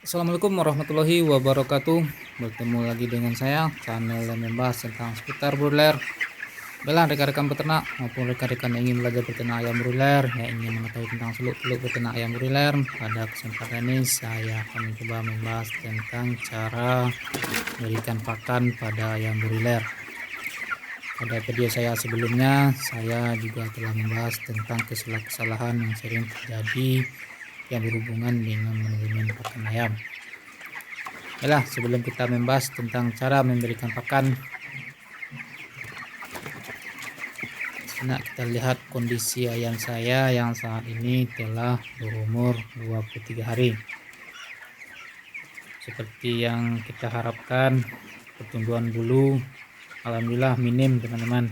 Assalamualaikum warahmatullahi wabarakatuh. Bertemu lagi dengan saya, channel yang membahas tentang seputar broiler. Bela rekan-rekan peternak maupun rekan-rekan yang ingin belajar peternak ayam broiler, yang ingin mengetahui tentang seluk-beluk peternak ayam broiler. Pada kesempatan ini saya akan mencoba membahas tentang cara memberikan pakan pada ayam broiler. Pada video saya sebelumnya, saya juga telah membahas tentang kesalahan yang sering terjadi yang berhubungan dengan manajemen pakan ayam. Baiklah, sebelum kita membahas tentang cara memberikan pakan, nah, kita lihat kondisi ayam saya yang saat ini telah berumur 23 hari. Seperti yang kita harapkan, pertumbuhan bulu alhamdulillah minim teman-teman.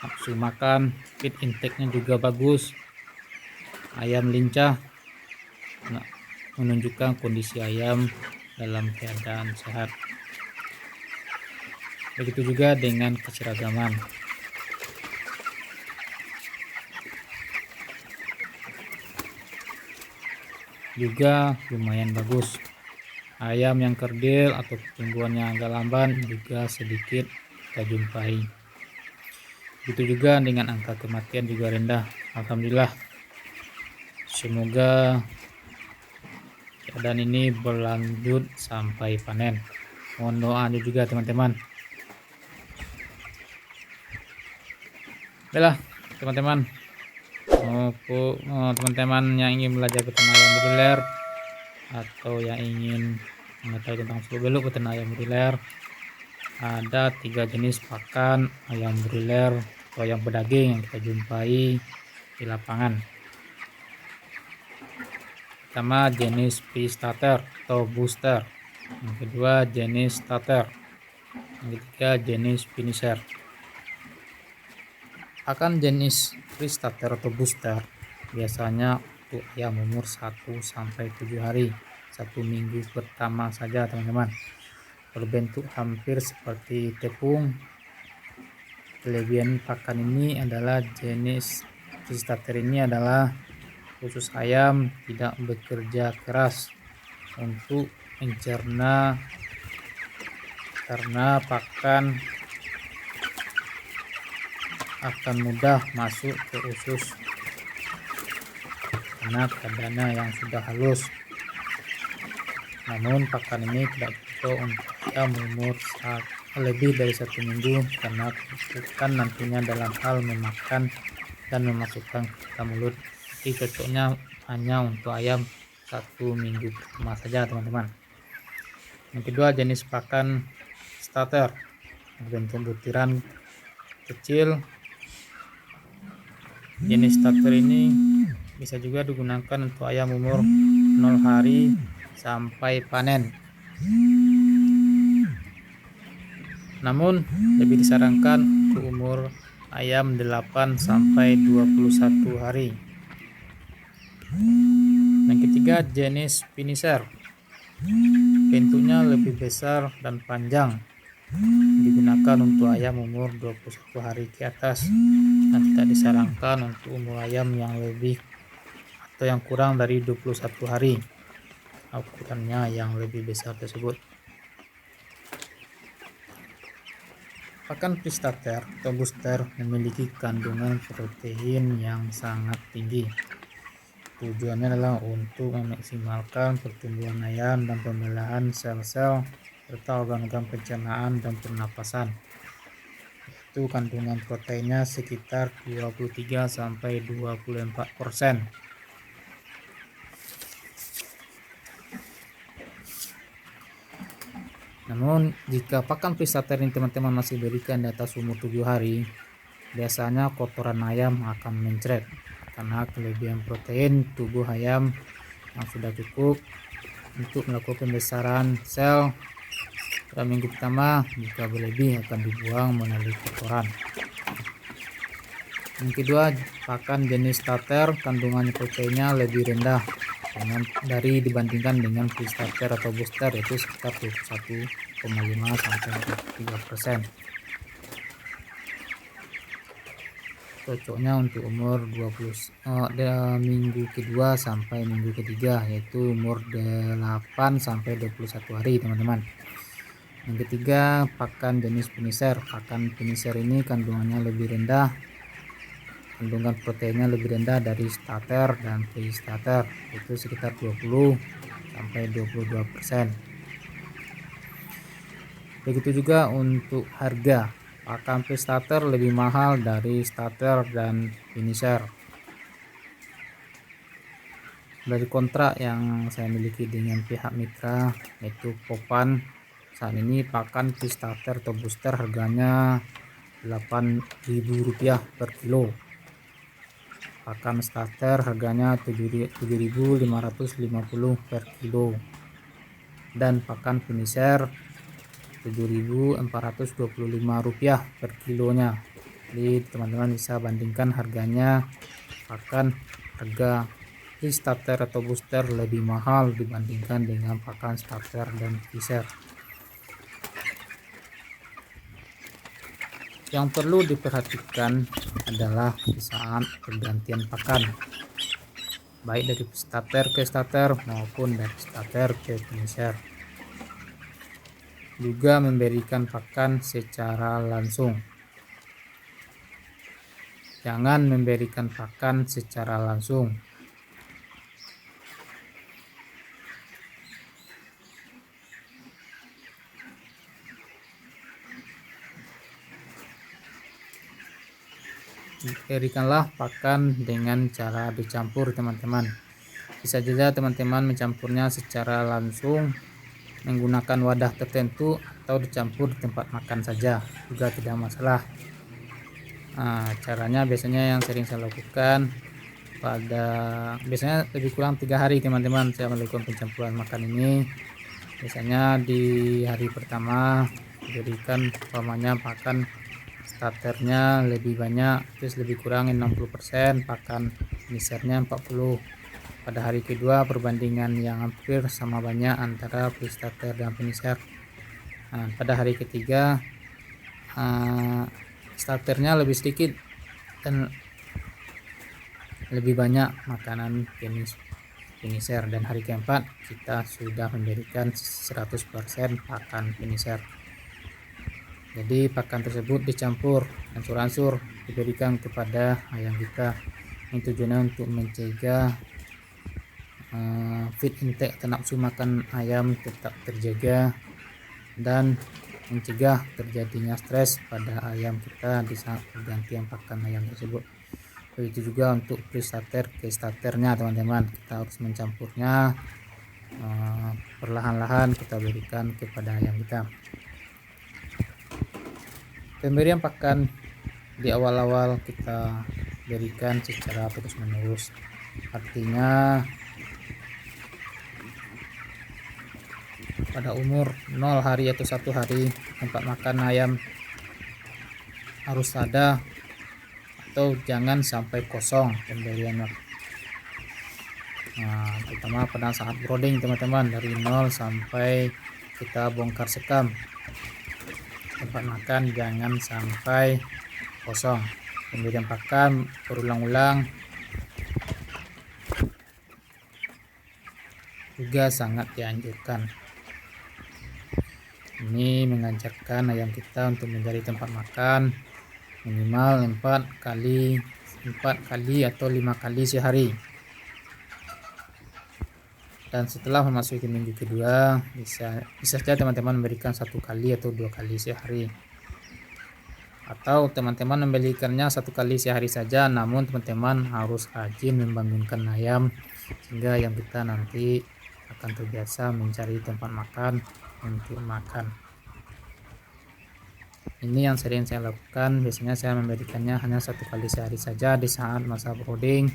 Nafsu makan, feed intake-nya juga bagus. Ayam lincah, menunjukkan kondisi ayam dalam keadaan sehat. Begitu juga dengan keseragaman. Juga lumayan bagus. Ayam yang kerdil atau pertumbuhannya agak lamban juga sedikit kita jumpai. Begitu juga dengan angka kematian juga rendah. Alhamdulillah. Semoga keadaan ini berlanjut sampai panen. Mohon doanya juga teman-teman. Baiklah teman-teman, teman-teman yang ingin belajar peternak ayam broiler atau yang ingin mengetahui tentang seluk-beluk peternak ayam broiler, ada 3 jenis pakan ayam broiler atau ayam pedaging yang kita jumpai di lapangan. Pertama, jenis pre-starter atau booster. Yang kedua, jenis starter. Yang ketiga, jenis finisher. Pakan jenis pre-starter atau booster biasanya untuk ayam umur 1-7 hari, 1 minggu pertama saja teman-teman. Berbentuk hampir seperti tepung. Kelebihan pakan ini adalah jenis pre-starter ini adalah khusus ayam tidak bekerja keras untuk mencerna, karena pakan akan mudah masuk ke usus karena keadaannya yang sudah halus. Namun pakan ini tidak cocok untuk ayam umur lebih dari 1 minggu karena kesulitan nantinya dalam hal memakan dan memasukkan ke mulut. Jadi cocoknya hanya untuk ayam 1 minggu pertama saja teman-teman. Yang kedua, jenis pakan starter berbentuk butiran kecil. Jenis starter ini bisa juga digunakan untuk ayam umur 0 hari sampai panen. Namun lebih disarankan untuk umur ayam 8 sampai 21 hari. Yang ketiga, jenis finisher. Bentuknya lebih besar dan panjang. Digunakan untuk ayam umur 21 hari ke atas dan tidak disarankan untuk umur ayam yang lebih atau yang kurang dari 21 hari. Ukurannya yang lebih besar tersebut. Pakan pre-starter atau booster memiliki kandungan protein yang sangat tinggi. Tujuannya adalah untuk memaksimalkan pertumbuhan ayam dan pembelahan sel-sel serta organ-organ pencernaan dan pernapasan. Itu kandungan proteinnya sekitar 23-24%. Namun jika pakan pre-starter ini teman-teman masih berikan di atas umur 7 hari, biasanya kotoran ayam akan mencret karena kelebihan protein tubuh ayam yang sudah cukup untuk melakukan pembesaran sel pada minggu pertama. Jika berlebih akan dibuang melalui kotoran. Yang kedua, pakan jenis starter kandungan proteinnya lebih rendah dibandingkan dengan pre-starter atau booster, yaitu sekitar 21,5 sampai 3%. cocoknya untuk umur 20 minggu kedua sampai minggu ketiga, yaitu umur 8 sampai 21 hari teman-teman. Yang ketiga, pakan jenis finisher. Pakan finisher ini kandungannya lebih rendah, kandungan proteinnya lebih rendah dari starter dan pre-starter, itu sekitar 20 sampai 22%. Begitu juga untuk harga, pakan pre-starter lebih mahal dari starter dan finisher. Dari kontrak yang saya miliki dengan pihak mitra yaitu Popan, saat ini pakan pre-starter atau booster harganya Rp8.000 per kilo. Pakan starter harganya Rp7.550 per kilo, dan pakan finisher Rp7.425 per kilonya. Jadi teman-teman bisa bandingkan harganya, pakan harga starter atau booster lebih mahal dibandingkan dengan pakan starter dan finisher. Yang perlu diperhatikan adalah di saat pergantian pakan, baik dari starter ke starter maupun dari starter ke finisher. Juga memberikan pakan secara langsung. Jangan memberikan pakan secara langsung. Berikanlah pakan dengan cara dicampur teman-teman. Bisa saja teman-teman mencampurnya secara langsung menggunakan wadah tertentu atau dicampur di tempat makan saja, juga tidak masalah. Caranya biasanya yang sering saya lakukan biasanya lebih kurang 3 hari teman-teman saya melakukan pencampuran makan ini. Biasanya di hari pertama diberikan umpamanya pakan starternya lebih banyak, terus lebih kurang 60%, pakan finishernya 40%. Pada hari kedua perbandingan yang hampir sama banyak antara pre-starter dan finisher. Pada hari ketiga starternya lebih sedikit dan lebih banyak makanan jenis finisher, dan hari keempat kita sudah memberikan 100% pakan finisher. Jadi pakan tersebut dicampur angsur-angsur diberikan kepada ayam kita. Ini tujuannya untuk mencegah feed intake atau nafsu makan ayam tetap terjaga dan mencegah terjadinya stres pada ayam kita di saat pergantian pakan ayam tersebut. Begitu juga untuk pre-starter ke starternya teman-teman, kita harus mencampurnya perlahan-lahan kita berikan kepada ayam kita. Pemberian pakan di awal-awal kita berikan secara terus-menerus, artinya pada umur 0 hari atau 1 hari tempat makan ayam harus ada atau jangan sampai kosong pemberiannya. Terutama pada saat brooding teman-teman, dari 0 sampai kita bongkar sekam, tempat makan jangan sampai kosong. Pemberian pakan berulang-ulang juga sangat dianjurkan. Ini mengajarkan ayam kita untuk mencari tempat makan minimal 4 kali atau 5 kali sehari. Dan setelah memasuki minggu kedua bisa saja teman-teman memberikan 1 kali atau 2 kali sehari, atau teman-teman memberikannya 1 kali sehari saja, namun teman-teman harus rajin membangunkan ayam sehingga ayam kita nanti akan terbiasa mencari tempat makan untuk makan. Ini yang sering saya lakukan. Biasanya saya memberikannya hanya 1 kali sehari saja di saat masa brooding,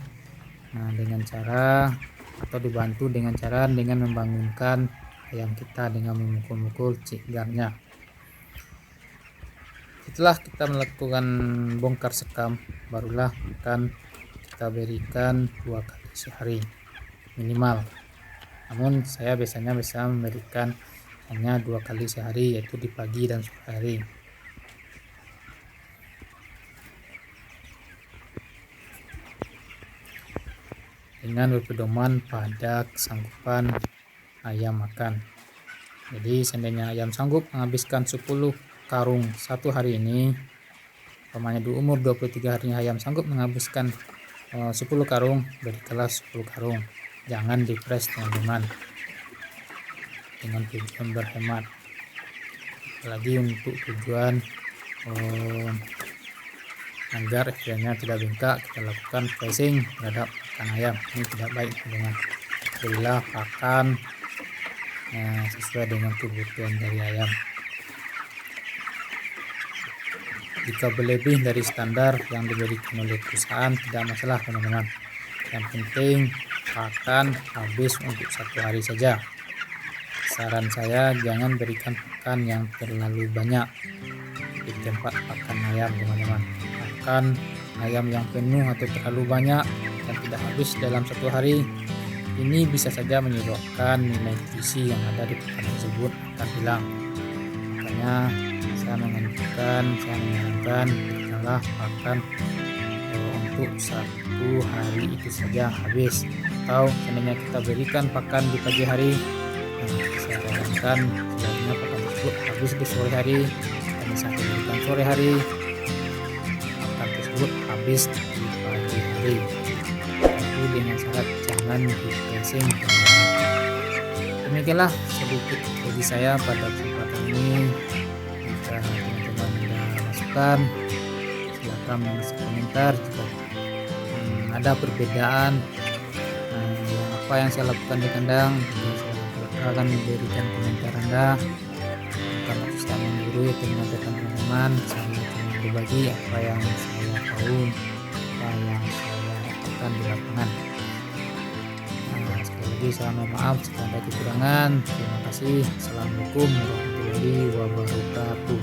dengan cara atau dibantu dengan cara dengan membangunkan ayam kita dengan memukul-mukul cigarnya. Setelah kita melakukan bongkar sekam, barulah akan kita berikan 2 kali sehari minimal. Namun saya biasanya bisa memberikan hanya 2 kali sehari, yaitu di pagi dan sore hari. dengan berpedoman pada kesanggupan ayam makan. Jadi seandainya ayam sanggup menghabiskan 10 karung satu hari ini, umpamanya di umur 23 hari ayam sanggup menghabiskan 10 karung, berikanlah 10 karung. Jangan dipres teman-teman, dengan tujuan berhemat. Apalagi untuk tujuan agar istilahnya tidak bengkak, kita lakukan pressing terhadap pakan ayam. Ini tidak baik teman-teman. Berilah pakan sesuai dengan kebutuhan dari ayam. Jika berlebih dari standar yang diberikan oleh perusahaan tidak masalah teman-teman. Yang penting pakan habis untuk 1 hari saja. Saran saya jangan berikan pakan yang terlalu banyak di tempat pakan ayam teman-teman. Pakan ayam yang penuh atau terlalu banyak dan tidak habis dalam 1 hari, ini bisa saja menyebabkan nilai gizi yang ada di pakan tersebut akan hilang. Makanya saya menyarankan berikanlah pakan untuk 1 hari itu saja habis. Atau seandainya kita berikan pakan di pagi hari, saya sarankan sebaiknya pakan tersebut habis di sore hari. Dan misalkan berikan sore hari, pakan tersebut habis di pagi hari. Itu dengan syarat jangan di-pressing. Demikianlah sedikit bagi saya pada kesempatan ini. Jika teman-teman ada masukan, silakan menulis komentar. Jika ada perbedaan apa yang saya lakukan di kandang, saya akan memberikan komentar Anda. Kalau saya mengguru atau mengajarkan teman-teman, saya akan berbagi apa yang saya tahu, apa yang saya lakukan di lapangan. Sekali lagi saya mohon maaf jika ada kekurangan. Terima kasih. Assalamualaikum warahmatullahi wabarakatuh.